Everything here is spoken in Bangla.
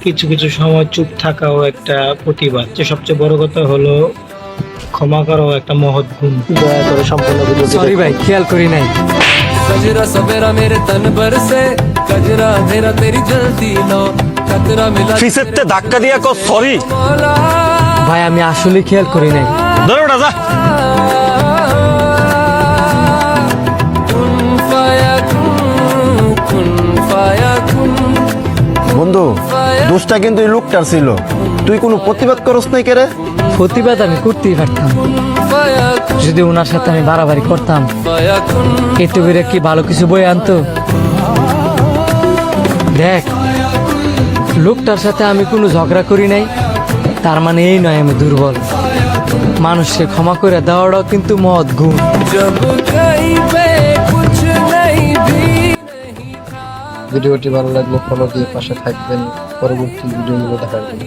কিছু কিছু সময় চুপ থাকাও একটা প্রতিবাদ। যে সবচেয়ে বড় কথা হলো ক্ষমা করাও একটা মহৎ গুণ। দয়া করে সম্পূর্ণ ভিডিওটি সরি ভাই, খেয়াল করি নাই। कजरा सवेरा मेरे तन पर से कजरा अंधेरा तेरी जलती लो कतरा मिला ফিসেতে ধাক্কা দিয়া কো সরি। मौला ভাই আমি আসলে খেয়াল করি নাই। ধরে ওটা যা। कुन फाया कुन বন্ধু, দোষটা কিন্তু এই লোকটার ছিল। তুই কোনো প্রতিবাদ করস নাই কেরে? প্রতিবাদ আমি করতেই পারতাম, फाया যদি ওনার সাথে আমি বাড়াবাড়ি করতাম। कुन এতে করে কি ভালো কিছু বই আনতো? দেখ, লোকটার সাথে আমি কোনো ঝগড়া করি নাই, তার মানে এই নয় আমি দুর্বল। মানুষকে ক্ষমা করে দেওয়াটাও কিন্তু মহৎ গুণ। जब कहीं पे कुछ नहीं भी ভিডিওটি ভালো লাগলে ফলো দিয়ে পাশে থাকবেন পরবর্তী ভিডিওগুলো দেখার জন্য।